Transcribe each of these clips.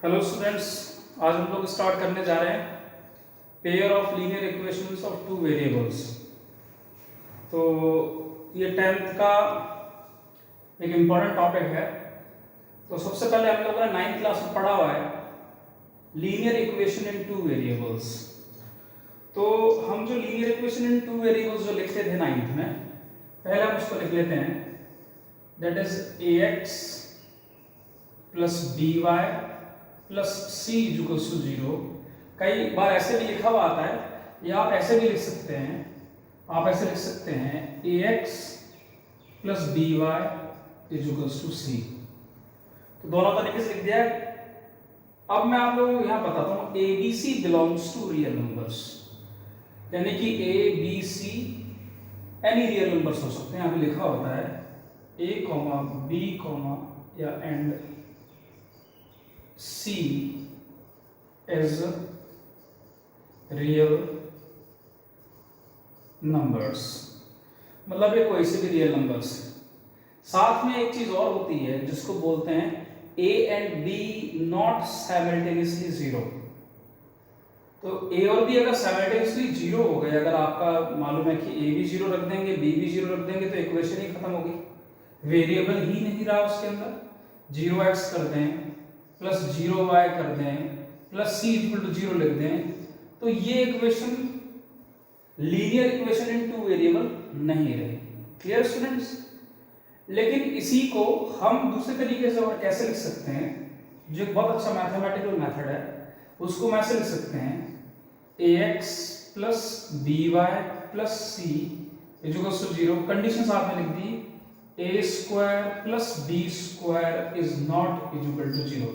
Hello students, आज हम लोग स्टार्ट करने जा रहे हैं pair of linear equations of two variables. तो ये 10th का एक इम्पॉर्टेंट टॉपिक है। तो सबसे पहले हम लोगों ने 9th क्लास में पढ़ा हुआ है linear equation in two variables. तो हम जो linear equation in two variables जो लिखते थे 9th में, पहले हम उसको लिख लेते हैं, that is ax plus by plus c equals to 0। कई बार ऐसे भी लिखा हुआ आता है, या आप ऐसे भी लिख सकते हैं, आप ऐसे लिख सकते हैं ax plus by equals to c. तो दोनों तरीके से लिख दिया है। अब मैं आप लोगों को यहाँ बताता हूँ ABC belongs to real numbers, यानी कि A B C any real numbers हो सकते हैं। यहाँ पे लिखा होता है A, B, या and C is real numbers, मतलब ये कोई से भी रियल नंबर्स। साथ में एक चीज और होती है जिसको बोलते हैं A and B not simultaneously zero. तो A और B अगर साइमल्टेनियसली जीरो हो गए, अगर आपका मालूम है कि A भी जीरो रख देंगे, B भी जीरो रख देंगे, तो इक्वेशन ही खत्म होगी, वेरिएबल ही नहीं रहा उसके अंदर। 0x कर दें प्लस 0y कर दें प्लस c इक्वल टू 0 लिख दें, तो ये equation linear equation in two variable नहीं रहेगी। Clear students? लेकिन इसी को हम दूसरे तरीके से और कैसे लिख सकते हैं, जो एक बहुत अच्छा मैथमेटिकल मेथड है, उसको हम ऐसे लिख सकते हैं ax plus by plus c equals to 0। Condition साथ में लिख दी, a square plus b square is not equal to 0।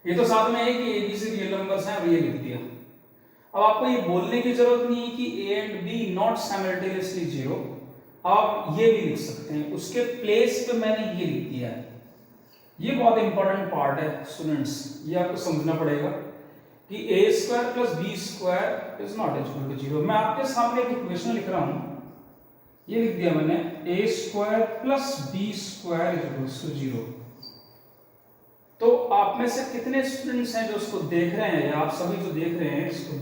ये तो साथ में है कि a b से रियल नंबर्स हैं, अब ये लिख दिया। अब आपको ये बोलने की जरूरत नहीं है कि a and b not simultaneously 0, आप ये भी लिख सकते हैं, उसके प्लेस पे मैंने ये लिख दिया है। ये बहुत इंपॉर्टेंट पार्ट है स्टूडेंट्स, ये आपको समझना पड़ेगा कि a square plus b square is not equal to 0। मैं आपके सामने एक इक्वेशन लिख रहा हूं, ये लिख दिया मैंने, a square plus b square equals to 0। तो आप में से कितने स्टूडेंट्स हैं जो उसको देख रहे हैं, या आप सभी जो देख रहे हैं इसको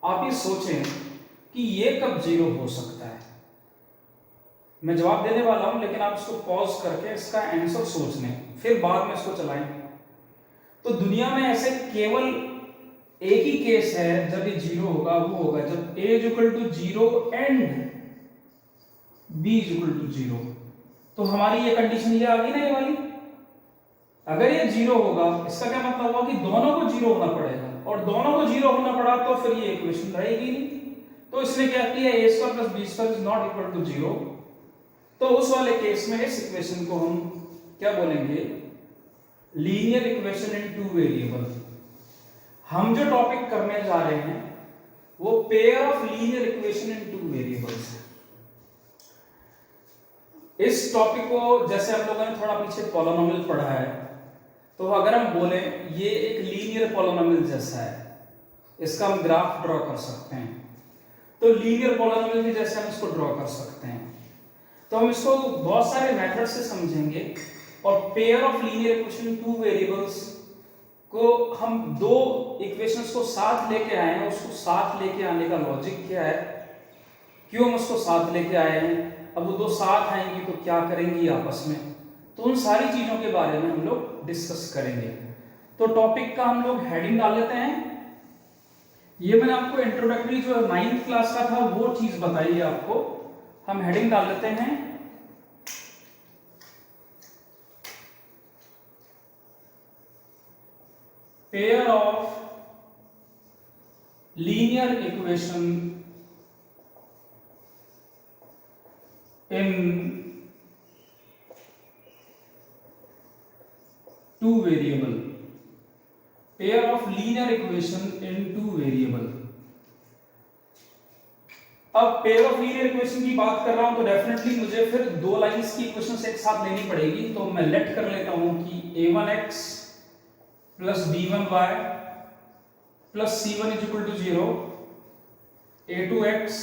आप ये सोचें कि ये कब 0 हो सकता है। मैं जवाब देने वाला हूं, लेकिन आप इसको पॉज करके इसका आंसर सोच लें, फिर बाद में इसको चलाएं। तो दुनिया में ऐसे केवल एक ही केस है जब ये 0 होगा, वो होगा जब a equal to 0 and b equal to 0। तो हमारी ये कंडीशन ये आ गई ना, ये वाली। अगर ये 0 होगा, इसका क्या मतलब हुआ कि दोनों को 0 होना पड़ेगा, और दोनों को 0 होना पड़ा तो फिर ये इक्वेशन रहेगी नहीं। तो इसने क्या किया, a square plus b square is not equal to 0। तो उस वाले केस में इस इक्वेशन को हम क्या बोलेंगे, linear equation in two variable. हम जो टॉपिक करने जा रहे हैं वो pair of linear equation in two variables है। इस टॉपिक को जैसे हम लोगों ने थोड़ा पीछे पॉलिनोमियल पढ़ा है, तो अगर हम बोले ये एक लीनियर पॉलिनोमियल जैसा है, इसका हम ग्राफ ड्रॉ कर सकते हैं, तो लीनियर पॉलिनोमियल के जैसे हम इसको ड्रॉ कर सकते हैं। तो हम इसको बहुत सारे मेथड से समझेंगे, और pair of linear equation two variables को हम दो इक्वेशंस को साथ लेके आए हैं, उसको साथ लेके आने का लॉजिक क्या है, क्यों हम उसको साथ लेके आए हैं, अब वो दो साथ आएंगी तो क्या करेंगी आपस में, तो उन सारी चीजों के बारे में हम लोग डिस्कस करेंगे। तो टॉपिक का हम लोग हेडिंग डाल लेते हैं। ये मैंने आपको इंट्रोडक्टरी जो 9th क्लास का था वो चीज बताई है आपको, हम हेडिंग डाल लेते हैं pair of linear equation in two variable. Pair of linear equation in two variable. अब पेयर ऑफ लीनियर इक्वेशन की बात कर रहा हूं तो डेफिनेटली मुझे फिर दो लाइंस की इक्वेशन एक साथ लेनी पड़ेगी। तो मैं लेट कर लेता हूं कि a1x plus b1y plus c1 is equal to 0, a2x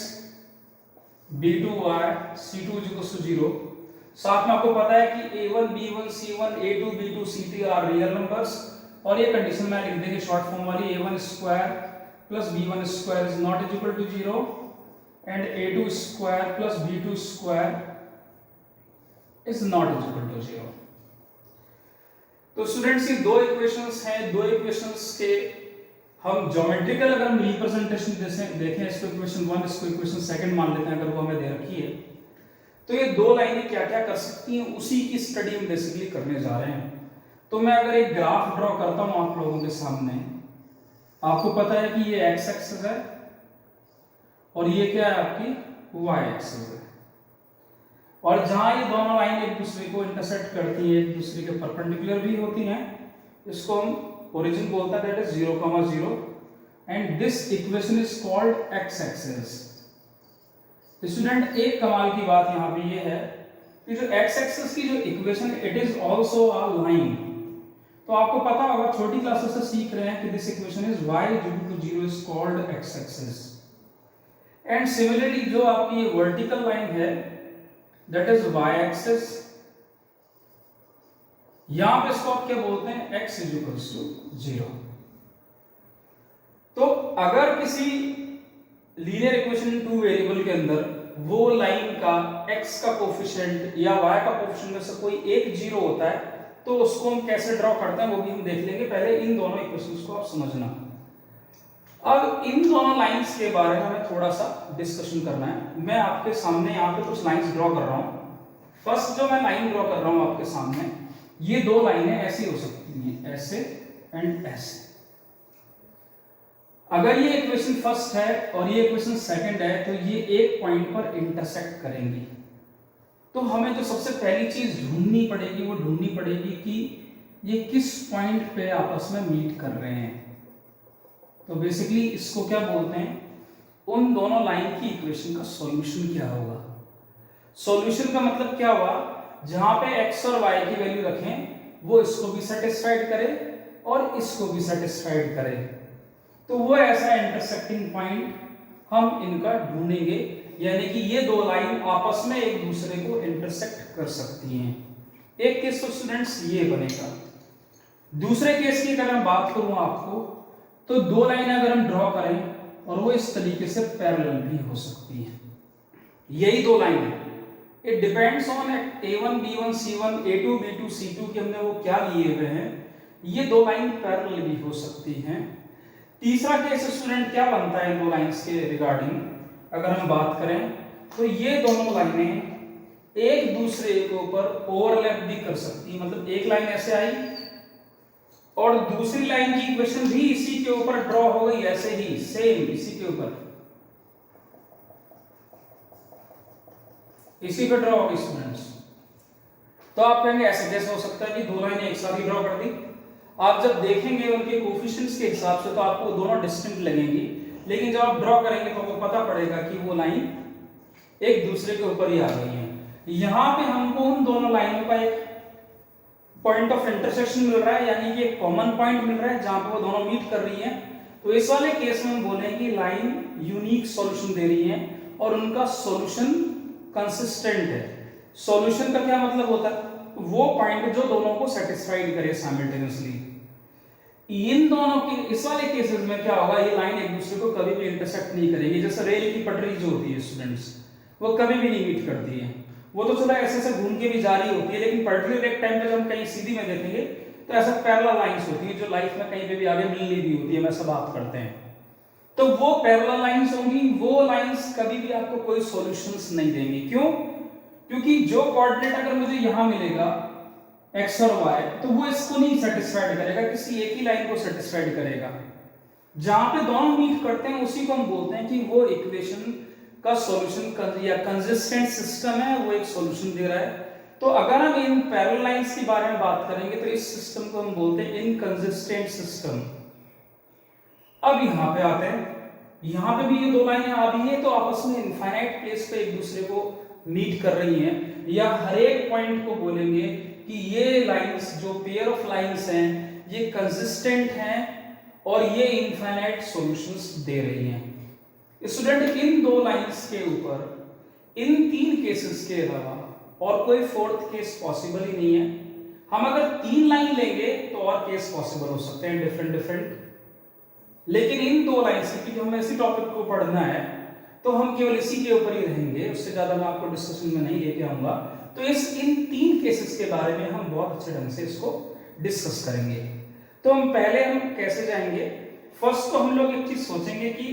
b2y c2 is equal to 0। साथ में आपको पता है कि a1 b1 c1 a2 b2 c3 are real numbers, और ये कंडीशन में लिख देंगे शॉर्ट फॉर्म वाली, a1 square plus b1 square is not equal to 0 and a2 square plus b2 square is not equal to 0। तो students ये दो equations हैं, दो इक्वेशंस के हम ज्योमेट्रिकल अगर हम रिप्रेजेंटेशन जैसे देखें, इसको इक्वेशन 1 इसको इक्वेशन 2 मान लेते हैं अगर वो हमें दे रखी है, तो ये दो लाइनें क्या क्या कर सकती हैं उसी की स्टडी हम बेसिकली करने जा रहे हैं। तो मैं अगर एक ग्राफ ड्रॉ करता हूं आप लोगों के सामने, आपको पता है कि ये एक्स एक्सिस है और ये क्या है आपकी वाई एक्सिस है, और जहां ये दोनों लाइन एक दूसरे को इंटरसेक्ट करती है, एक दूसरे के परपेंडिकुलर भी होती हैं, इसको हम ओरिजिन बोलता है, that is 0,0 and this equation is called x axis. Student एक कमाल की बात यहां पे ये है कि जो एक्स एक्सिस की जो equation it is also a line. तो आपको पता होगा, छोटी क्लासेस से सीख रहे हैं कि this equation is y equal to 0 is called x axis, and similarly जो आपकी ये वर्टिकल लाइन है दैट इज y एक्सिस, यहां पे इसको आप क्या बोलते हैं, x इज इक्वल टू 0। तो अगर किसी लीनियर इक्वेशन टू वेरिएबल के अंदर वो लाइन का x का कोफिशिएंट या y का कोफिशिएंट में से कोई एक 0 होता है, तो उसको हम कैसे ड्रॉ करते हैं वो भी हम देख लेंगे। पहले इन दोनों इक्वेशंस को आप समझना। अब इन दोनों लाइंस के बारे में हमें थोड़ा सा डिस्कशन करना है। मैं आपके सामने यहाँ पे कुछ लाइंस ड्रॉ कर रहा हूँ। फर्स्ट जो मैं लाइन ड्रॉ कर रहा हूँ आपके सामने, ये दो लाइनें ऐसी हो सकती हैं, ऐसे एंड ऐसे। अगर ये इक्वेशन फर्स्ट है और ये इक्वेशन सेकंड है, तो ये एक पॉइंट पर इंटरसेक्ट करेंगी। तो हमें जो सबसे पहली चीज ढूंढनी पड़ेगी वो ढूंढनी पड़ेगी कि ये किस पॉइंट पे आपस में मीट कर रहे हैं। तो बेसिकली इसको क्या बोलते हैं, उन दोनों लाइन की इक्वेशन का सॉल्यूशन क्या होगा। सॉल्यूशन का मतलब क्या हुआ, जहां पे x और y की वैल्यू रखें वो इसको भी सेटिस्फाइड करे और इसको भी सेटिस्फाइड करे, तो वो ऐसा इंटरसेक्टिंग पॉइंट हम इनका ढूंढेंगे, यानी कि ये दो लाइन आपस में एक दूसरे को इंटरसेक्ट कर सकती हैं। एक केस तो स्टूडेंट्स ये बनेगा। दूसरे केस की अगर मैं बात करूं आपको, तो दो लाइन अगर हम ड्रॉ करें और वो इस तरीके से पैरेलल भी हो सकती हैं। यही दो लाइन है, it depends on a1 b1 c1 a2 b2 c2 के हमने वो क्या लिए हुए हैं। ये दो लाइन पैरेलल भी हो सकती हैं। तीसरा केस स्टूडेंट क्या बनता है इन दो लाइंस के रिगार्डिंग अगर हम बात करें, तो ये दोनों लाइनें एक दूसरे के ऊपर ओवरलैप भी कर सकती है। मतलब एक लाइन ऐसे आई और दूसरी लाइन की इक्वेशन भी इसी के ऊपर ड्रॉ हो गई, ऐसे ही सेम इसी के ऊपर, इसी पे ड्रॉ होगी स्टूडेंट्स। तो आप कहेंगे ऐसे कैसे हो सकता है कि दो लाइनें एक साथ ही ड्रॉ कर दी। आप जब देखेंगे उनके कोफिशिएंट्स के हिसाब से तो आपको दोनों डिस्टिंक्ट लगेंगी, लेकिन जब आप ड्रॉ करेंगे तो आपको पता पड़ेगा कि वो लाइन एक दूसरे के ऊपर ही आ गई है। यहां पे हमको उन दोनों लाइनों का एक पॉइंट ऑफ इंटरसेक्शन मिल रहा है, यानी कि एक कॉमन पॉइंट मिल रहा है जहां पे वो दोनों मीट कर रही हैं। तो इस वाले केस में हम बोलेंगे कि लाइन यूनिक सॉल्यूशन दे रही है और उनका सॉल्यूशन कंसिस्टेंट है। सॉल्यूशन का क्या मतलब होता है, वो पॉइंट जो दोनों को सेटिस्फाइड करे साइमल्टेनियसली। इन दोनों के इस वाले केसेस में क्या होगा, ये लाइन एक दूसरे को कभी भी इंटरसेक्ट नहीं करेगी। जैसे रेल की पटरी जो होती है स्टूडेंट्स, वो कभी भी नहीं मीट करती है। वो तो चला ऐसे ऐसे घूम के भी जा रही होती है, लेकिन पर्टिकुलर एक टाइम पे जब हम कहीं सीधी में देखेंगे तो ऐसा पैरेलल लाइंस होती है जो लाइफ में कहीं पे भी आगे मिल नहीं भी होती है, हम ऐसा बात करते हैं। तो वो पैरेलल लाइंस होंगी, वो लाइंस कभी भी आपको कोई सॉल्यूशंस नहीं देंगी। क्यों? क्योंकि जो कोऑर्डिनेट अगर मुझे यहां मिलेगा x और y, तो वो इसको नहीं सेटिस्फाइड करेगा, किसी एक ही लाइन को सेटिस्फाइड करेगा। जहां पे दोनों मीट करते हैं उसी को हम बोलते हैं कि वो इक्वेशन का सॉल्यूशन या कंसिस्टेंट सिस्टम है, वो एक सॉल्यूशन दे रहा है। तो अगर हम इन पैरेलल लाइंस के बारे में बात करेंगे तो इस सिस्टम को हम बोलते हैं इनकंसिस्टेंट सिस्टम। अब यहां पे आते हैं, यहां पे भी ये दो लाइनें आ रही हैं तो आपस में इनफाइनाइट प्लेस पे एक दूसरे को मीट कर रही हैं, या हर एक पॉइंट को बोलेंगे कि ये लाइंस जो पेयर ऑफ लाइंस हैं ये कंसिस्टेंट हैं और ये इनफाइनाइट सॉल्यूशंस दे रही हैं। स्टूडेंट इन दो लाइंस के ऊपर इन तीन केसेस के अलावा और कोई फोर्थ केस पॉसिबल ही नहीं है। हम अगर 3 लाइन लेंगे तो और केस पॉसिबल हो सकते हैं डिफरेंट, लेकिन इन 2 लाइन से, क्योंकि हमें इसी टॉपिक को पढ़ना है तो हम केवल इसी के ऊपर ही रहेंगे, उससे ज्यादा मैं आपको डिस्कशन में नहीं लेके आऊंगा। तो इन 3 केसेस के बारे में हम बहुत अच्छे ढंग से इसको डिस्कस करेंगे। तो हम कैसे जाएंगे, फर्स्ट तो हम लोग एक चीज सोचेंगे कि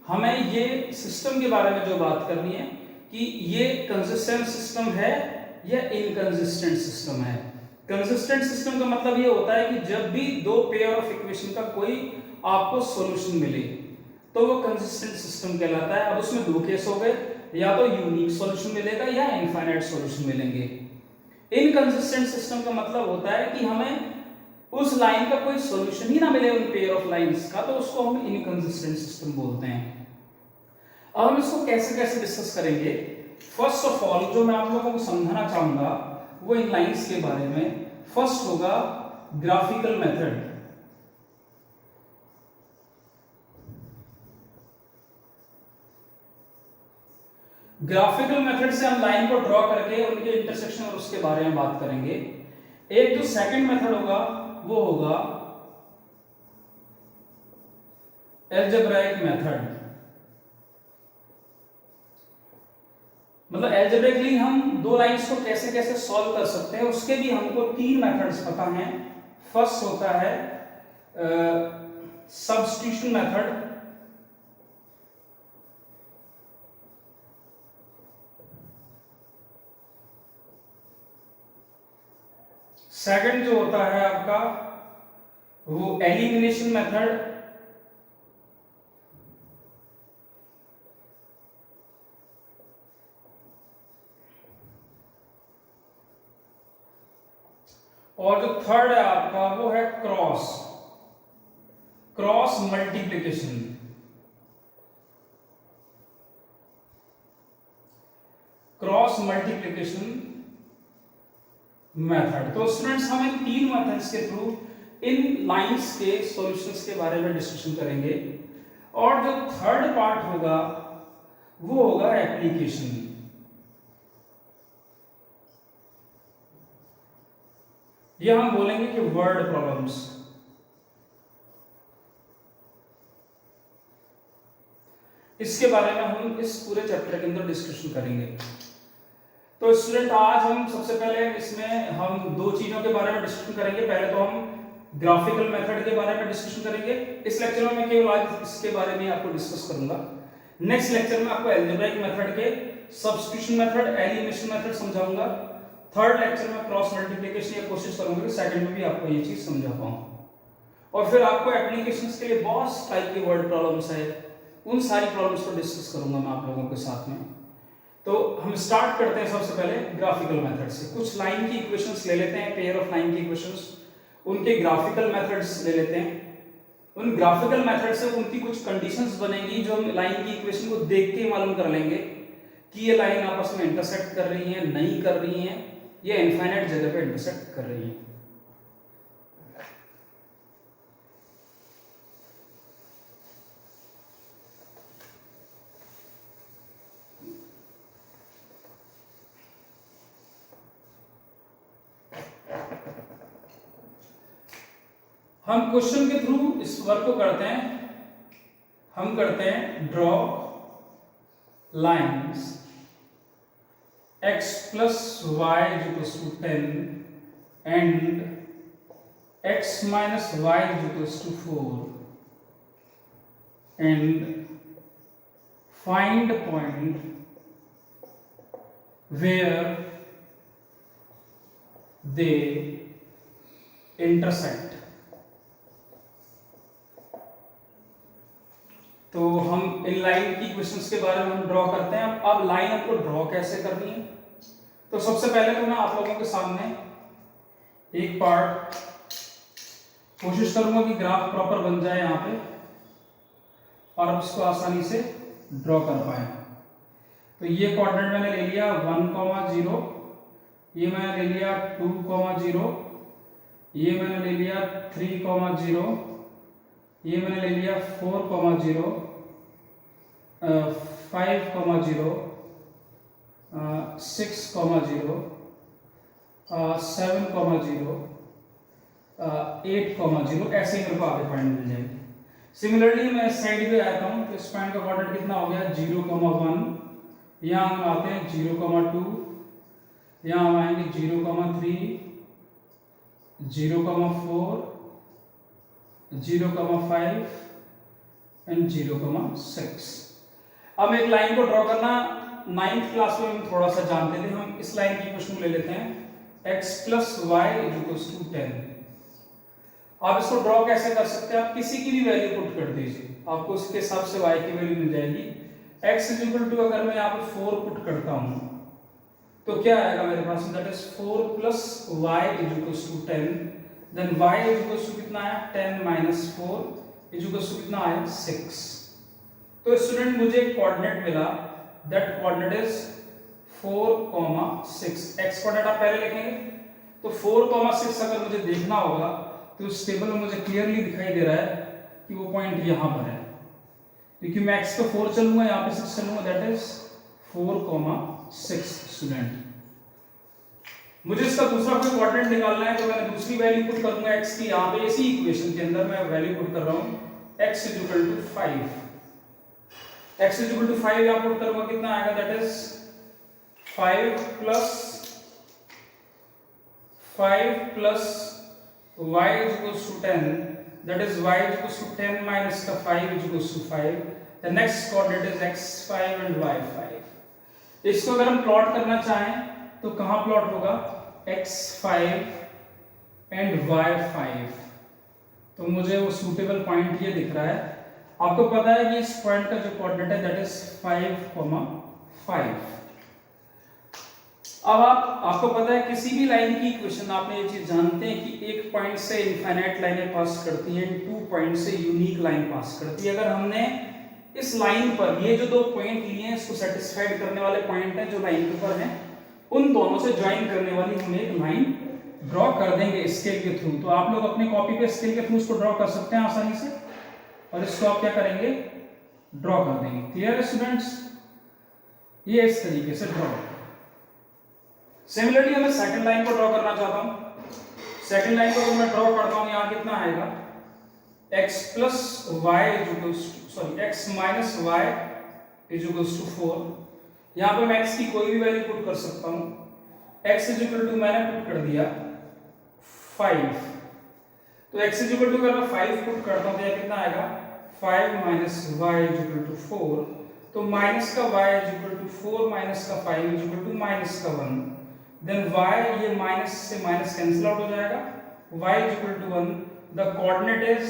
हमें ये सिस्टम के बारे में जो बात करनी है कि ये कंसिस्टेंट सिस्टम है या इनकंसिस्टेंट सिस्टम है। कंसिस्टेंट सिस्टम का मतलब ये होता है कि जब भी 2 पेयर ऑफ इक्वेशन का कोई आपको सॉल्यूशन मिले तो वो कंसिस्टेंट सिस्टम कहलाता है। अब उसमें 2 केस हो गए, या तो यूनिक सॉल्यूशन मिलेगा या इनफाइनाइट सॉल्यूशन मिलेंगे। इनकंसिस्टेंट सिस्टम का मतलब होता है कि हमें उस लाइन का कोई सॉल्यूशन ही ना मिले उन पेयर ऑफ लाइंस का, तो उसको हम इनकंसिस्टेंट सिस्टम बोलते हैं। अब हम इसको कैसे कैसे डिस्कस करेंगे। फर्स्ट ऑफ ऑल जो मैं आप लोगों को समझाना चाहूंगा वो इन लाइंस के बारे में फर्स्ट होगा ग्राफिकल मेथड। ग्राफिकल मेथड से हम लाइन को ड्रॉ करके उनके इंटरसेक्शन और उसके बारे में बात करेंगे। एक जो सेकंड मेथड होगा वो होगा अलजेब्राइक मेथड। मतलब अलजेब्रिकली हम 2 लाइंस को कैसे कैसे सॉल्व कर सकते हैं, उसके भी हमको 3 मेथड्स पता हैं। फर्स्ट होता है सब्स्टिट्यूशन मेथड, सेकंड जो होता है आपका वो एलिमिनेशन मेथड, और जो थर्ड है आपका वो है cross multiplication. Cross multiplication method. तो स्टूडेंट्स हम इन 3 मेथड्स के थ्रू इन लाइंस के सॉल्यूशंस के बारे में डिस्कशन करेंगे, और जो थर्ड पार्ट होगा वो होगा एप्लीकेशन। ये हम बोलेंगे कि वर्ड प्रॉब्लम्स। इसके बारे में हम इस पूरे चैप्टर के अंदर डिस्कशन करेंगे। तो स्टूडेंट आज हम सबसे पहले इसमें हम 2 चीजों के बारे में डिस्कशन करेंगे। पहले तो हम ग्राफिकल मेथड के बारे में डिस्कशन करेंगे। इस लेक्चर में मैं केवल आज इसके बारे में आपको डिस्कस करूंगा। नेक्स्ट लेक्चर में आपको अलजेब्रिक मेथड के सब्स्टिट्यूशन मेथड, एलिमिनेशन मेथड समझाऊंगा। थर्ड लेक्चर में क्रॉस मल्टीप्लिकेशन या कोशिश करूंगा कि सेकंड में भी आपको ये चीज समझा पाऊं। और फिर आपको एप्लीकेशंस के लिए बहुत टाइप की वर्ड प्रॉब्लम्स है, उन सारी प्रॉब्लम्स को डिस्कस करूंगा मैं आप लोगों के साथ में। तो हम स्टार्ट करते हैं सबसे पहले ग्राफिकल मेथड से। कुछ लाइन की इक्वेशंस ले लेते हैं, पेयर ऑफ लाइन की इक्वेशंस, उनके ग्राफिकल मेथड्स ले लेते हैं। उन ग्राफिकल मेथड से उनकी कुछ कंडीशंस बनेंगी जो हम लाइन की इक्वेशन को देख के मालूम कर लेंगे कि ये लाइन आपस में इंटरसेक्ट कर रही है, नहीं कर रही है, ये इनफाइनाइट जगह पे इंटरसेक्ट कर रही है। हम क्वेश्चन के थ्रू इस वर्क को करते हैं। हम करते हैं draw lines x plus y is equals to 10 and x minus y is equals to 4 and find a point where they intersect। तो हम इन लाइन की क्वेश्चंस के बारे में हम ड्रॉ करते हैं। अब लाइन आपको ड्रॉ कैसे करनी है, तो सबसे पहले तो मैं आप लोगों के सामने एक पार्ट कोशिश करूंगा कि ग्राफ प्रॉपर बन जाए यहाँ पे और आप इसको आसानी से ड्रॉ कर पाए। तो ये कोऑर्डिनेट मैंने ले लिया 1,0, ये मैंने ले लिया 2,0, ये मैंने ले लिया 3,0, ये मैंने ले लिया 4,0, 5,0 6,0, 7,0, 8,0, ऐसे मेरे को आगे पॉइंट मिल जाएंगे। सिमिलरली मैं इस साइड पे आता हूँ तो इस पॉइंट का कोऑर्डिनेट कितना हो गया 0,1, यहाँ हम आते हैं 0,2, यहाँ हम आएंगे 0,3, 0,4, 0,5 एंड 0,6। अब एक लाइन को ड्रॉ करना 9th क्लास में हम थोड़ा सा जानते थे। हम इस लाइन की क्वेश्चन ले लेते हैं x + y = 10। आप इसको ड्रॉ कैसे कर सकते हैं? आप किसी की भी वैल्यू पुट कर दीजिए, आपको उसके हिसाब से y की वैल्यू मिल जाएगी। x = अगर मैं यहाँ पे 4 पुट करता हूँ तो क्या आएगा मेरे पास, that is 4 + y = 10। Then y = कितना आया 10 - 4 = कितना आया 6। तो स्टूडेंट मुझे एक कोऑर्डिनेट मिला, that coordinate is 4,6। x coordinate आप पहले लिखेंगे तो 4,6 अगर मुझे देखना होगा तो इस टेबल में मुझे क्लियरली दिखाई दे रहा है कि वो पॉइंट यहां पर है, क्योंकि मैं x पे 4 चलूंगा, यहाँ पे 6 चलूंगा, दैट इज 4,6। स्टूडेंट मुझे इसका दूसरा कोई कोऑर्डिनेट निकालना है तो मैं दूसरी वैल्यू पुट करूंगा x की। यहाँ पे इसी इक्वेशन के अंदर मैं वैल्यू पुट कर रहा हूँ x = 5। x = 5 यहाँ पुट करूंगा, कितना आएगा, that is 5 + y = 10, that is y = 10 minus the 5 = 5. The next coordinate is x5 and y5. इसको अगर हम प्लॉट करना चाहें तो कहां प्लॉट होगा, x5 एंड y5। तो मुझे वो सूटेबल पॉइंट ये दिख रहा है। आपको पता है कि इस पॉइंट का जो कोऑर्डिनेट है दैट इज 5,5। अब आपको पता है किसी भी लाइन की इक्वेशन, आपने ये चीज जानते हैं कि एक पॉइंट से इनफाइनाइट लाइनें पास करती हैं, 2 पॉइंट से यूनिक लाइन पास करती है। अगर हमने इस लाइन पर ये जो 2 पॉइंट लिए हैं, इसको सेटिस्फाइड करने वाले पॉइंट हैं जो लाइन के ऊपर हैं, उन दोनों से ज्वाइन करने वाली हम एक लाइन ड्रॉ कर देंगे स्केल के थ्रू। तो आप लोग अपने कॉपी पे स्केल के थ्रू इसको ड्रॉ कर सकते हैं आसानी से, और इसको आप क्या करेंगे, ड्रॉ कर देंगे। क्लियर है स्टूडेंट्स? ये इस तरीके से ड्रॉ। सिमिलरली मैं सेकंड लाइन को ड्रॉ करना चाहता हूं। सेकंड लाइन को मैं ड्रॉ करता हूं, यहां कितना आएगा, x + y x - y = 4। यहां पे मैं x की कोई भी वैल्यू पुट कर सकता हूं। x = मैंने पुट कर दिया 5। तो x = अगर मैं 5 पुट करता हूं तो यह कितना आएगा, 5 - y = 4। तो माइनस का y = 4 माइनस का 5 = -1। देन y, ये माइनस से माइनस कैंसिल आउट हो जाएगा, y = 1। The coordinate is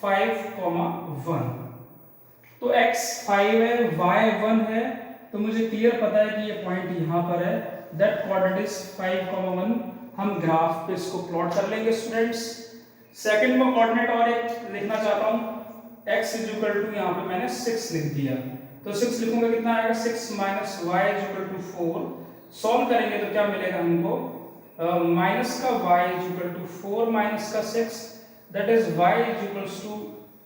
5,1। तो x 5 है, y 1 है, तो मुझे क्लियर पता है कि ये पॉइंट यहां पर है, दैट कोऑर्डिनेट इज 5,1। हम ग्राफ पे इसको प्लॉट कर लेंगे स्टूडेंट्स। सेकंड में कोऑर्डिनेट और एक लिखना चाहता हूं, x = यहां पे मैंने 6 लिख दिया, तो 6 लिखूंगा, कितना आएगा, 6 - y = 4। सॉल्व करेंगे तो क्या मिलेगा हमको, माइनस का y = 4 माइनस का 6, दैट इज y =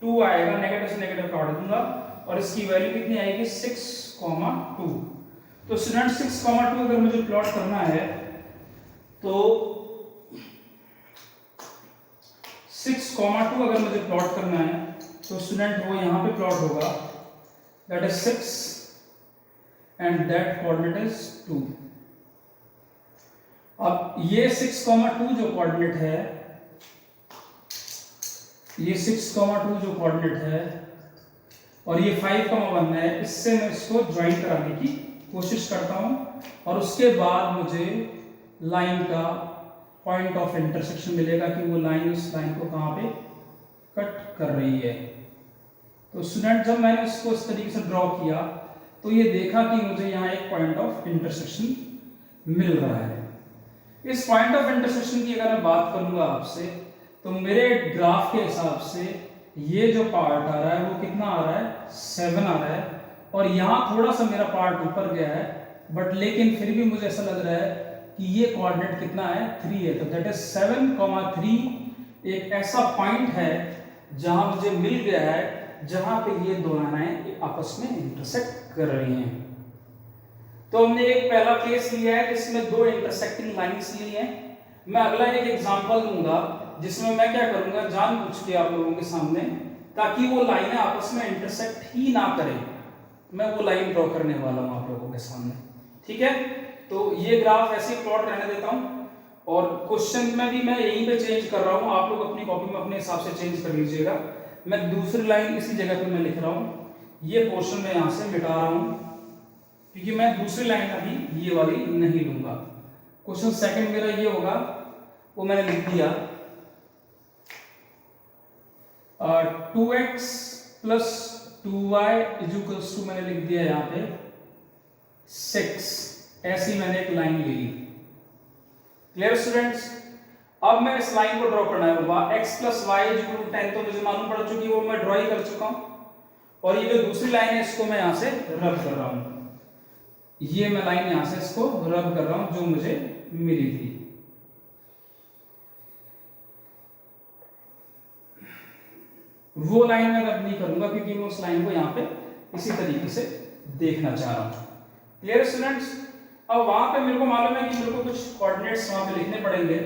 2 आएगा, नेगेटिव से नेगेटिव काट दूंगा, और इसकी वैल्यू कितनी आएगी, 6,2। तो स्टूडेंट 6,2 अगर मुझे प्लॉट करना है तो 6,2 अगर मुझे प्लॉट करना है तो स्टूडेंट वो यहां पे प्लॉट होगा, that is 6 and that coordinate is 2। अब ये 6,2 जो कोऑर्डिनेट है, ये 6,2 जो कोऑर्डिनेट है और ये 5,1 है, इससे मैं इसको ज्वाइन कराने की कोशिश करता हूं, और उसके बाद मुझे लाइन का पॉइंट ऑफ इंटरसेक्शन मिलेगा कि वो लाइन उस लाइन को कहां पे कट कर रही है। तो स्टूडेंट जब मैंने इसको इस तरीके से ड्रॉ किया तो ये देखा कि मुझे यहाँ एक पॉइंट ऑफ इंटरसेक्शन मिल रहा है। इस पॉइंट ऑफ इंटरसेक्शन की अगर मैं बात करूंगा आपसे, तो मेरे ग्राफ के हिसाब से ये जो पार्ट आ रहा है वो कितना आ रहा है, 7 आ रहा है, और यहाँ थोड़ा सा मेरा पार्ट ऊपर गया है, बट लेकिन फिर भी मुझे ऐसा लग रहा है कि ये कोऑर्डिनेट कितना है, 3 है। तो दैट इज 7,3 एक ऐसा पॉइंट है जहां मुझे मिल गया है जहां पे ये दो लाइनें आपस में इंटरसेक्ट कर रही हैं। तो हमने एक पहला केस लिया है जिसमें दो इंटरसेक्टिंग लाइंस ली हैं। मैं अगला एक एग्जांपल दूंगा जिसमें मैं क्या करूंगा, जानबूझ के आप लोगों के सामने, ताकि वो लाइनें आपस में इंटरसेक्ट ही ना करें, मैं वो लाइन ड्रॉ करने वाला हूं आप लोगों के सामने। ठीक है, तो ये ग्राफ ऐसे प्लॉट रहने देता हूं और क्वेश्चन में भी मैं यहीं पे चेंज कर रहा हूं, आप लोग अपनी कॉपी में अपने हिसाब से चेंज कर लीजिएगा। मैं दूसरी लाइन इसी जगह पे मैं लिख रहा हूं, ये पोर्शन मैं यहां से मिटा रहा हूं क्योंकि मैं दूसरी लाइन अभी ये वाली नहीं लूंगा। क्वेश्चन सेकंड मेरा ये होगा, वो मैंने लिख दिया 2x plus 2y equals to, मैंने लिख दिया यहाँ पे 6। ऐसी मैंने एक लाइन ले ली। Clear students? अब मैं इस लाइन को ड्रॉ करना है, x plus y equal to 10 तो मुझे मालूम पड़ चुकी है, वो मैं ड्रॉ ही कर चुका हूं। और ये जो दूसरी लाइन है इसको मैं यहां से रब कर रहा हूं, ये मैं लाइन यहां से इसको रब कर रहा हूं जो मुझे मिली थी। वो लाइन मैं रब नहीं करूंगा क्योंकि मैं उस लाइन को यहां पे इसी तरीके से देखना चाह रहा हूं। Clear students? अब वहां पे मेरे को मालूम है कि मेरे को कुछ कोऑर्डिनेट्स वहां पे लिखने पड़ेंगे,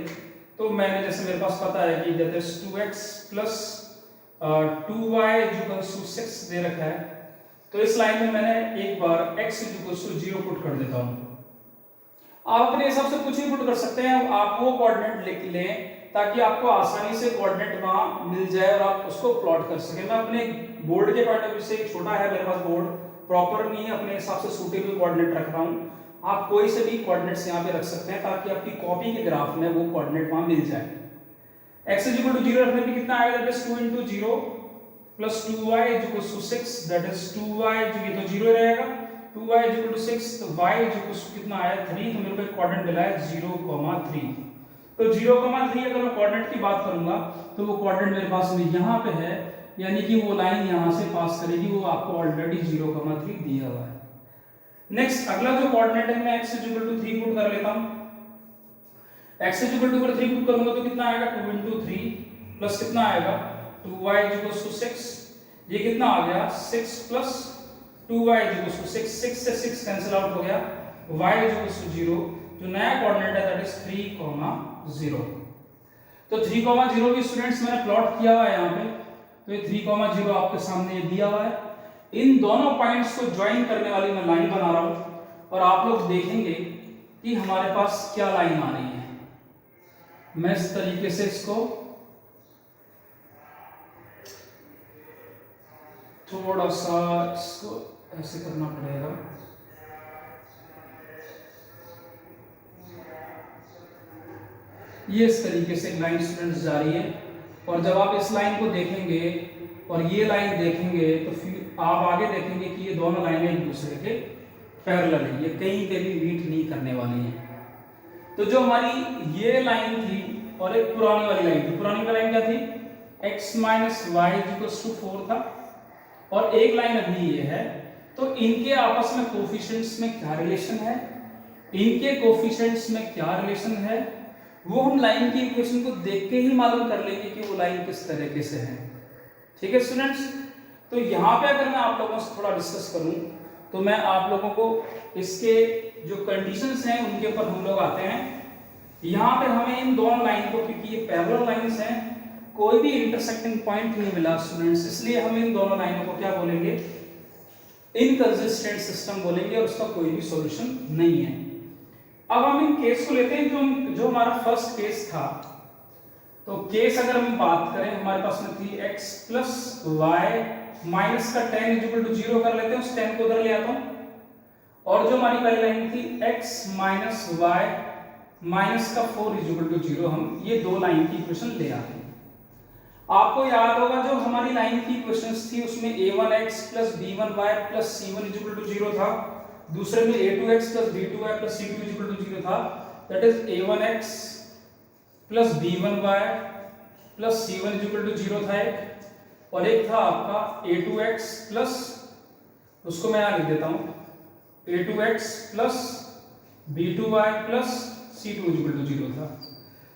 तो मैंने, जैसे मेरे पास पता है कि that is 2x plus 2y equals to 6 दे रखा है, तो इस लाइन में मैंने एक बार x इक्वल्स टू 0 पुट कर देता हूं। आप अपने हिसाब से कुछ भी पुट कर सकते हैं, आप वो कोऑर्डिनेट लिख लें ताकि आपको आसानी से कोऑर्डिनेट वहां मिल जाए और आप उसको प्लॉट कर सकें। मैं अपने बोर्ड के पॉइंट ऑफ व्यू से, छोटा है मेरे पास बोर्ड, प्रॉपर नहीं है, अपने हिसाब से सूटेबल कोऑर्डिनेट रख रहा हूं। आप कोई से भी कोऑर्डिनेट्स यहां पे रख सकते हैं ताकि आपकी कॉपी के ग्राफ में वो कोऑर्डिनेट वहां मिल जाए। x इक्वल टू 0 रखने पे कितना आएगा, that is 2 into 0 plus 2y equals to 6, that is 2y, जो ये तो 0 रहेगा, 2y इक्वल टू 6, तो y इक्वल्स टू कितना आया 3, तो मेरे को एक कोऑर्डिनेट मिला है 0,3। तो 0,3 अगर मैं कोऑर्डिनेट की बात करूंगा तो वो कोऑर्डिनेट मेरे पास में यहां पे है, यानी कि वो लाइन यहां से पास करेगी, वो आपको ऑलरेडी 0,3 दिया हुआ है। नेक्स्ट अगला जो कोऑर्डिनेट है, मैं x इक्वल टू 3 पुट कर लेता हूं। x इक्वल टू 3 पुट करूंगा तो कितना आएगा, 2 into 3 प्लस कितना आएगा 2y इक्वल्स टू 6, ये कितना आ गया 6 प्लस 2y इक्वल्स टू 6, 6 से 6 कैंसिल आउट हो गया, y इक्वल्स टू 0, जो नया कोऑर्डिनेट है दैट इज 3,0। तो 3,0 भी स्टूडेंट्स मैंने प्लॉट किया हुआ है यहाँ पे, तो ये 3,0 आपके सामने ये दिया हुआ है। इन दोनों पॉइंट्स को ज्वाइन करने वाली मैं लाइन बना रहा हूं और आप लोग देखेंगे कि हमारे पास क्या लाइन आ रही है। मैं इस तरीके से इसको थोड़ा सा इसको ऐसे करना पड़ेगा, ये इस तरीके से लाइन स्टूडेंट्स जा रही है। और जब आप इस लाइन को देखेंगे और ये लाइन देखेंगे तो फिर आप आगे देखेंगे कि ये दोनों लाइनें एक दूसरे के पैरेलल है, ये कहीं पे भी मीट नहीं करने वाली हैं। तो जो हमारी ये लाइन थी और एक पुरानी वाली लाइन थी, पुरानी वाली लाइन क्या थी, x minus y equals to 4 था, और एक लाइन अभी ये है, तो इनके आपस में कोफिशिएंट्स में क्या रिलेशन है, इनके कोफिशिएंट्स में क्या रिलेशन है, वो हम लाइन की इक्वेशन को देख के ही मालूम कर लेंगे कि वो लाइन किस तरीके से है। ठीक है स्टूडेंट्स? तो यहाँ पे अगर मैं आप लोगों से थोड़ा डिस्कस करूं तो मैं आप लोगों को इसके जो कंडीशंस हैं उनके ऊपर हम लोग आते हैं। यहाँ पे हमें इन दोनों लाइन को, क्योंकि ये पैरेलल लाइंस हैं, कोई भी इंटरसेक्टिंग पॉइंट नहीं मिला स्टूडेंट्स, इसलिए हम इन दोनों लाइनों को क्या बोलेंगे, इनकंसिस्टेंट सिस्टम बोलेंगे और उसका कोई भी सॉल्यूशन नहीं है। अब हम इन केस को लेते हैं जो हमारा फर्स्ट केस था। तो केस अगर हम बात करें, हमारे पास में थी x प्लस वाई माइनस का 10 इक्वल टू 0 कर लेते हैं, उस 10 को उधर ले आता हूं, और जो हमारी पहली लाइन थी x माइनस वाई माइनस का 4 इक्वल टू 0, हम ये दो लाइन की इक्वेशन ले आते हैं। आपको याद होगा जो हमारी लाइन की इक्वेशंस थी उसमें a1x plus b1y plus c1 equal to 0 था, दूसरे में a2x plus b2y plus c2 equal to 0 था, that is a1x plus b1y plus c1 equal to 0 था एक, और एक था आपका a2x प्लस, उसको मैं यहां लिख देता हूं, a2x plus b2y plus c2 equal to 0 था।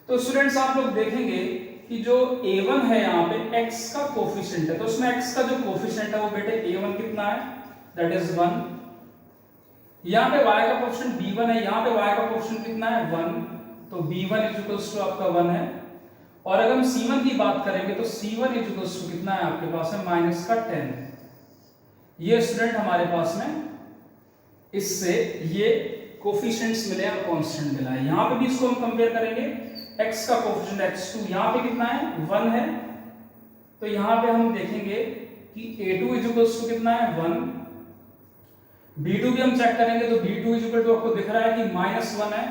तो स्टूडेंट्स आप लोग देखेंगे कि जो a1 है यहाँ पे x का कोफिशिएंट है, तो उसमें x का जो कोफिशिएंट है वो बेटे a1 कितना है, दैट इज 1, यहाँ पे y का कोएफिशिएंट b1 है, यहाँ पे y का कोएफिशिएंट कितना है 1, तो b1 इज इक्वल्स टू आपका 1 है। और अगर हम c1 की बात करेंगे तो c1 इज इक्वल्स टू कितना है आपके पास है माइनस का 10। ये स्टूडेंट हमारे पास में इससे ये कोफिशिएंट्स मिले और कांस्टेंट मिला है। यहाँ पे भी इसको हम कंपेयर करेंगे, x का कोफिशिएंट x2 यहाँ पे कितना है 1 है, तो यहाँ पे हम देखेंगे कि a2 इज इक्वल्स टू कितना है 1, b2 भी हम चेक करेंगे तो b2 इज इक्वल टू आपको दिख रहा है कि -1 है,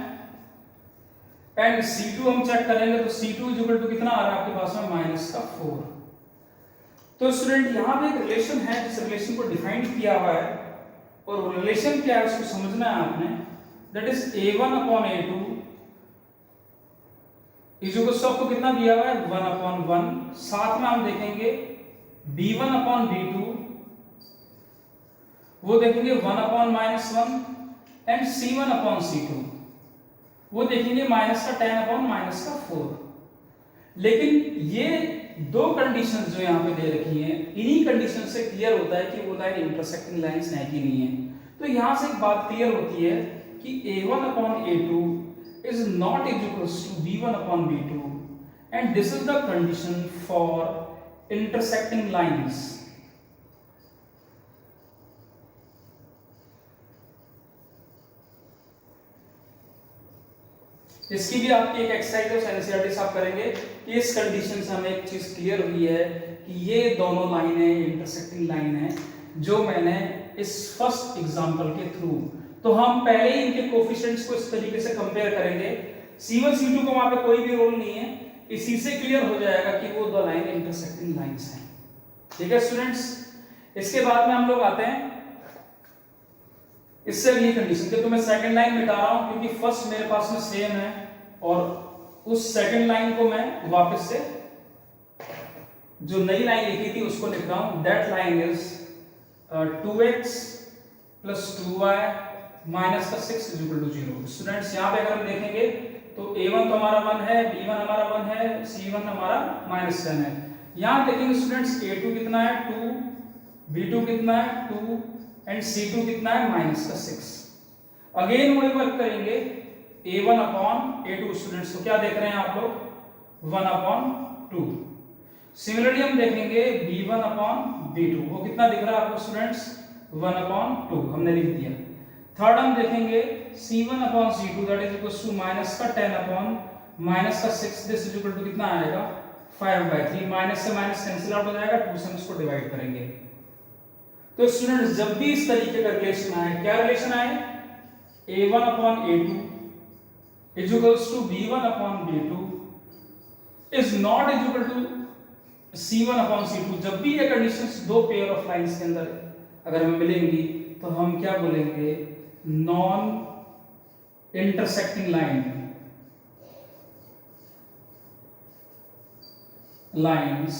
एंड c2 हम चेक करेंगे तो c2 इज इक्वल टू कितना आ रहा है आपके पास में -4। तो स्टूडेंट यहाँ पे एक रिलेशन है, जिस रिलेशन को डिफाइन किया हुआ है, और रिलेशन क्या है उसको समझना है आपने, that is a1 upon a2 is equal to आपको कितना दिया हुआ है 1 अपॉन 1, साथ में हम देखेंगे b1 अपॉन b2 वो देखेंगे 1 upon -1, and c1 upon c2 वो देखेंगे -10 अपॉन -4। लेकिन ये दो कंडीशंस जो यहाँ पे दे रखी हैं, इन्हीं कंडीशन से क्लियर होता है कि वो लाइन इंटरसेक्टिंग लाइंस है कि नहीं है। तो यहाँ से एक बात क्लियर होती है कि a1 upon a2 is not equals to b1 upon b2, and this is the condition for intersecting lines. इसकी भी आपकी एक एक्सरसाइज है एनसीईआरटी से आप करेंगे कि इस कंडीशन से हमें एक चीज क्लियर हुई है कि ये दोनों लाइनें इंटरसेक्टिंग लाइन है, जो मैंने इस फर्स्ट एग्जांपल के थ्रू, तो हम पहले ही इनके कोफिशिएंट्स को इस तरीके से कंपेयर करेंगे, c1 c2 को वहां पे कोई भी रोल नहीं है, इसी से क्लियर हो जाएगा कि वो दो लाइन इंटरसेक्टिंग लाइंस हैं। ठीक है स्टूडेंट्स, इसके बाद में हम लोग आते हैं इससे अगली कंडीशन के, तो मैं सेकंड लाइन मिटा रहा हूं क्योंकि फर्स्ट मेरे पास में सेम है, और उस सेकंड लाइन को मैं वापस से जो नई लाइन लिखी थी उसको लिख रहा हूं, that line is 2x plus 2y minus का 6 इज इक्वल टू 0। स्टूडेंट्स यहाँ पे अगर हम देखेंगे तो a1 तो हमारा 1 है, b1 हमारा 1 है, c1 हमारा -10 है। यहाँ देखेंगे स्टूडेंट्स a2 कितना है 2, b2 कितना है 2, एंड c2 कितना है -6। अगेन वही वर्क करेंगे a1 अपॉन a2। स्टूडेंट्स तो क्या देख रहे हैं आप लोग 1 अपॉन 2। सिमिलरली हम देखेंगे b1 अपॉन b2, वो कितना दिख रहा है आपको स्टूडेंट्स 1 अपॉन 2 हमने लिख दिया। थर्ड हम देखेंगे c1 upon c2 that is equal to -10 upon -6, this is equal to कितना आएगा 5/3, माइनस से माइनस कैंसिल आउट हो जाएगा, 2 से इसको डिवाइड करेंगे। तो स्टूडेंट्स जब भी इस तरीके का रिलेशन आए, क्या रिलेशन आए a1 upon a2 is equals to b1 upon b2 is not is equal to c1 upon c2, जब भी ये कंडीशंस दो पेयर ऑफ लाइंस के अंदर अगर हमें मिलेंगी तो हम क्या बोलेंगे नॉन इंटरसेक्टिंग लाइंस,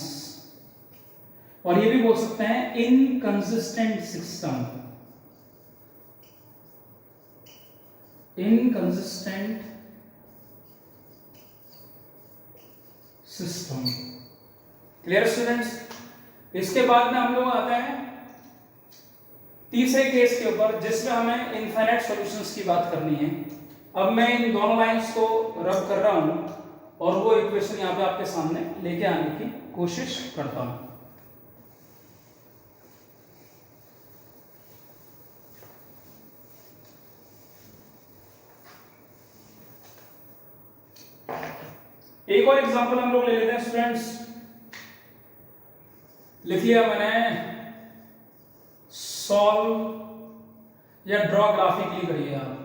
और ये भी बोल सकते हैं inconsistent system, inconsistent system. Clear students, इसके बाद में हम लोग आते हैं तीसरे केस के ऊपर जिसमें हमें इनफाइनाइट सॉल्यूशंस की बात करनी है। अब मैं इन दोनों लाइंस को रब कर रहा हूं और वो इक्वेशन यहां पे आपके सामने लेके आने की कोशिश करता हूं। एक और एग्जांपल हम लोग ले लेते हैं स्टूडेंट्स, लिख लिया मैंने, सॉल्व या ड्रॉ ग्राफिकली करिए आप।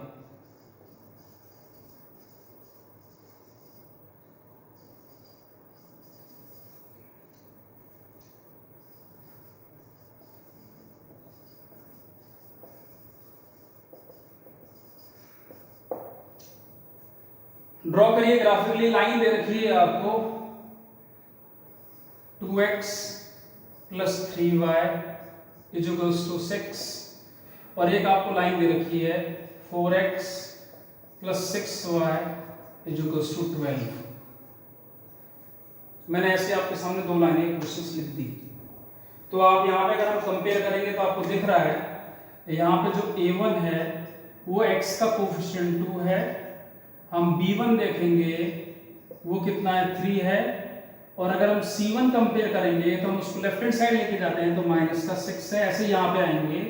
ड्रॉ करिए ग्राफिकली, लाइन दे रखी है आपको 2x plus 3y is equals to 6, और एक आपको लाइन दे रखी है 4x plus 6y is equals to 12। मैंने ऐसे आपके सामने दो लाइनें क्वेश्चंस लिख दी। तो आप यहाँ पे अगर हम कंपेयर करेंगे तो आपको दिख रहा है यहाँ पे जो a1 है वो x का कोफिशिएंट 2 है। हम b1 देखेंगे वो कितना है 3 है। और अगर हम c1 कंपेयर करेंगे तो हम उसको लेफ्ट हैंड साइड लेके जाते हैं तो माइनस का 6 है। ऐसे यहाँ पे आएंगे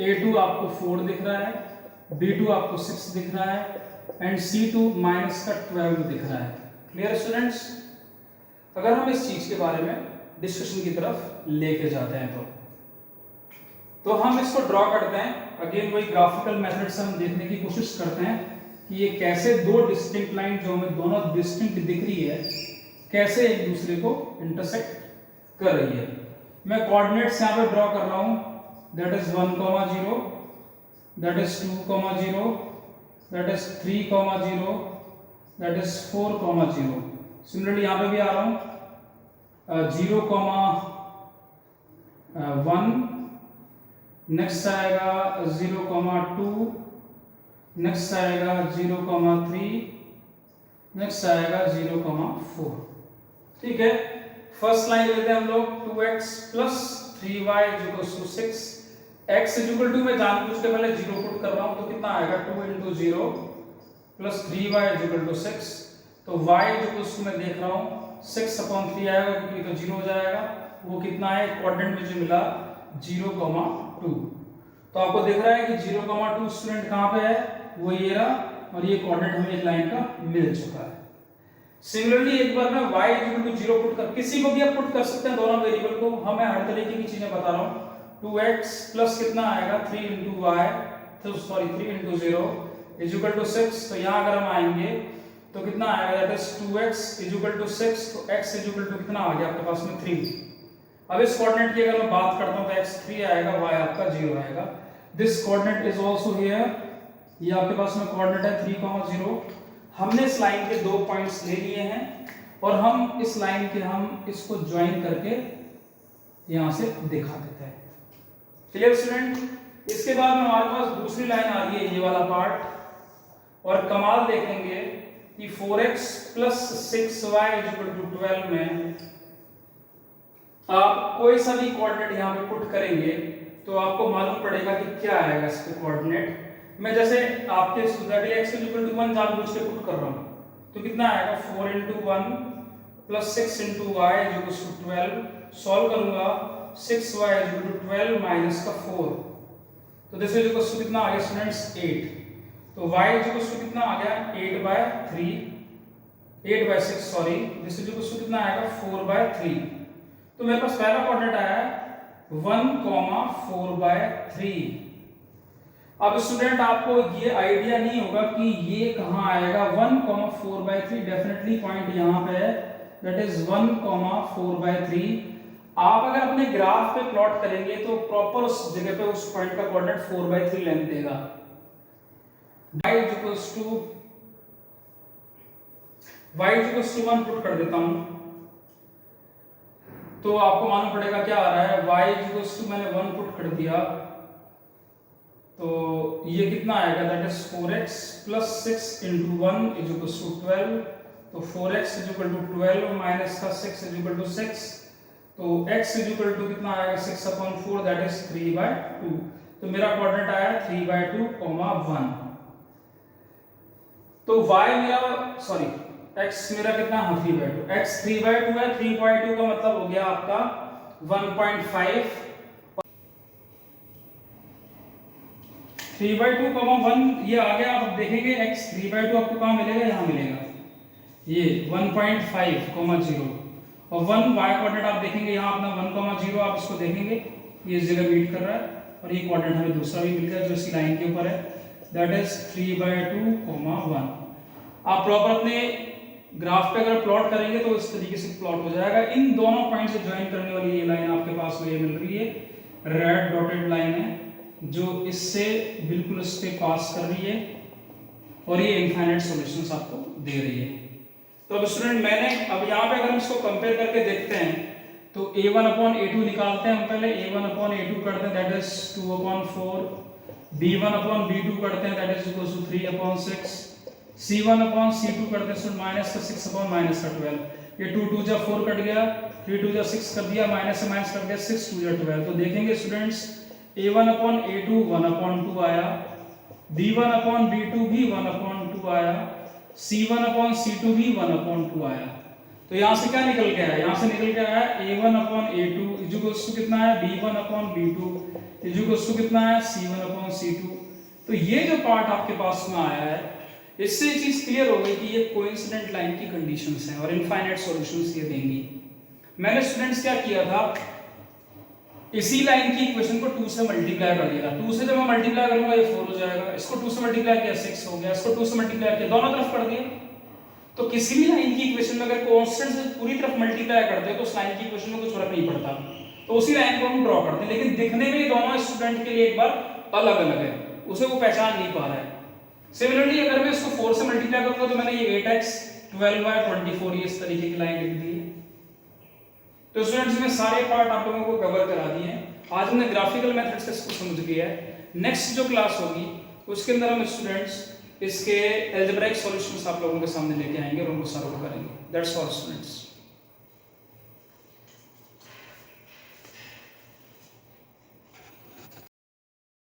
a2 आपको 4 दिख रहा है, b2 आपको 6 दिख रहा है एंड c2 माइनस का 12 दिख रहा है। Clear students? अगर हम इस चीज के बारे में डिस्कशन की तरफ लेके जाते हैं तो हम इसको ड्रॉ करते हैं। अगेन वही ग्राफिकल मेथड से हम देखने की कोशिश करते हैं कि ये कैसे दो डिस्टिंक्ट लाइन जो हमें दोनों डिस्टिंक्ट दिख रही है कैसे एक दूसरे को इंटरसेक्ट कर रही है। मैं कोऑर्डिनेट्स यहाँ पे ड्रॉ कर रहा हूं, that is 1,0, that is 2,0, that is 3,0, that is 4,0। Similarly यहाँ पे भी आ रहा हूं 0,1, नेक्स्ट आएगा 0,2, नेक्स्ट आएगा 0,3, नेक्स्ट आएगा 0,4। ठीक है, फर्स्ट लाइन लेते हैं हम लोग 2x plus 3y equals to 6। x equal to मैं जानबूझ के पहले 0 पुट कर रहा हूं तो कितना आएगा 2 into 0 plus 3y equal to 6। तो y इक्वल्स टू मैं देख रहा हूं 6/3 आएगा क्योंकि तो 0 हो जाएगा। वो कितना है कोऑर्डिनेट में जो मिला 0,2। तो आपको दिख रहा है कि 0,2 स्टूडेंट कहां पे है, वो ये रहा और ये कोऑर्डिनेट हमें एक लाइन का मिल चुका है। सिमिलरली एक बार मैं y इक्वल टू 0 पुट कर, किसी को भी आप पुट कर सकते हैं दोनों वेरिएबल को, हम मैं हर तरीके की चीजें बता रहा हूं। 2x प्लस कितना आएगा 3 into y, तो sorry 3 into 0 is equal to 6। तो यहां अगर हम आएंगे तो कितना आएगा, that is 2x is equal to 6। तो x इज इक्वल टू कितना आ गया आपके पास में 3। अब इस कोऑर्डिनेट की अगर मैं बात करता हूं तो x 3 आएगा, y आपका 0 आएगा। This coordinate is also here, ये आपके पास में कोऑर्डिनेट है 3,0। हमने इस लाइन के दो पॉइंट्स ले लिए हैं और हम इस लाइन के हम इसको ज्वाइन करके यहां से दिखा देते हैं। Clear student? इसके बाद में हमारे पास दूसरी लाइन आ रही है, ये वाला पार्ट, और कमाल देखेंगे कि 4x plus 6y equal to 12 में आप कोई सा भी कोऑर्डिनेट यहां पे पुट करेंगे तो आपको मालूम पड़ेगा कि क्या आएगा इसके कोऑर्डिनेट। मैं जैसे आपके x इक्वल टू 1 जानबूझ के पुट कर रहा हूं तो कितना आएगा 4 into 1 plus 6 into y equal to 12। Solve करूंगा 6y इक्वल टू 12 माइनस का 4, तो दिस इज इक्वल टू कितना आ गया स्टूडेंट्स 8। तो y इक्वल टू कितना आ गया 8/6 sorry, this is equal to कितना आएगा 4/3। तो मेरे पास पहला कोऑर्डिनेट आया 1,4/3। अब स्टूडेंट आपको ये आइडिया नहीं होगा कि ये कहां आएगा 1,4/3। डेफिनेटली पॉइंट यहां पे है, दैट इज 1,4/3। आप अगर अपने ग्राफ पे प्लॉट करेंगे तो प्रॉपर उस जगह पे उस पॉइंट का कोऑर्डिनेट 4/3 लेंथ देगा। y इक्वल्स टू 1 पुट कर देता हूं तो आपको मालूम पड़ेगा क्या आ रहा है। y इक्वल्स टू मैंने 1 पुट कर दिया तो ये कितना आएगा, that is 4x plus 6 into 1 is equal to 12। तो 4x is equal to 12 minus का 6 इज इक्वल टू 6। तो x इज इक्वल टू कितना आएगा 6/4, दैट इज 3/2। तो मेरा कोऑर्डिनेट आया 3/2, 1। तो y मेरा सॉरी x मेरा कितना है 3/2, x 3/2 है। 3/2 का मतलब हो गया आपका 1.5। 3/2, 1 ये आ गया। आप देखेंगे x 3/2 आपको कहां मिलेगा, यहां मिलेगा ये 1.5, 0 और 1 y कोऑर्डिनेट आप देखेंगे यहां अपना 1,0 आप इसको देखेंगे ये इस जगह मीट कर रहा है और ये कोऑर्डिनेट हमें दूसरा भी मिल गया जो इसी लाइन के ऊपर है, दैट इज 3/2, 1। आप प्रॉपर अपने ग्राफ पे अगर प्लॉट करेंगे तो इस तरीके से प्लॉट हो जाएगा। इन दोनों पॉइंट से ज्वाइन करने वाली ये लाइन आपके पास में ये मिल रही है, रेड डॉटेड लाइन है जो इससे बिल्कुल इस पे पास कर रही है और ये इनफाइनाइट सॉल्यूशंस आपको दे रही है। तो अब स्टूडेंट मैंने अब यहाँ पे अगर हम इसको कंपेयर करके देखते हैं तो a1/a2 निकालते हैं हम पहले। a1/a2 करते हैं दैट इज 2/4, b1/b2 करते हैं that is equal to 3/6, c1/c2 करते हैं माइनस का 6/-12। ये 2 2 जा 4 कट गया, 3 2 जा 6 कर दिया, माइनस से माइनस कट गया, 6 2 जा 12। तो देखेंगे स्टूडेंट्स a1/a2 1/2 आया, b1/b2 भी 1/2 आया, c1/c2 भी 1/2 आया। तो यहां से क्या निकल के आया, यहां से निकल के आया a1/a2 इक्वल्स टू कितना है b1/b2 इक्वल्स टू कितना है c1/c2। तो ये जो पार्ट आपके पास में आया है, इससे ये चीज क्लियर हो गई कि ये कोइंसिडेंट लाइन की कंडीशंस हैं और इनफाइनाइट सॉल्यूशंस ये देंगी। मैंने स्टूडेंट्स क्या किया था, इसी लाइन की इक्वेशन को 2 से मल्टीप्लाई कर दिया था। 2 से जब मैं मल्टीप्लाई करूंगा ये 4 हो जाएगा, इसको 2 से मल्टीप्लाई किया 6 हो गया, इसको 2 से मल्टीप्लाई किया, दोनों तरफ कर दिया। तो किसी भी लाइन की इक्वेशन में अगर कांस्टेंट से पूरी तरफ मल्टीप्लाई करते हैं तो उस लाइन की इक्वेशन में कुछ फर्क नहीं पड़ता, तो उसी लाइन को हम ड्रॉ करते हैं। लेकिन दिखने में दोनों स्टूडेंट के लिए एक बार अलग अलग है, उसे वो पहचान नहीं पा रहा है। सिमिलरली अगर मैं इसको 4 से मल्टीप्लाई करूंगा तो मैंने ये 8x 12y24 ये इस तरीके की लाइन लिख दी है। तो स्टूडेंट्स में सारे पार्ट आप लोगों को कवर करा दिए हैं। आज हमने ग्राफिकल मेथड से इसको समझ लिया है। नेक्स्ट जो क्लास होगी उसके अंदर हम स्टूडेंट्स इसके अलजेब्राइक सॉल्यूशंस आप लोगों के सामने लेके आएंगे और उनको सॉल्व करेंगे। That's all students.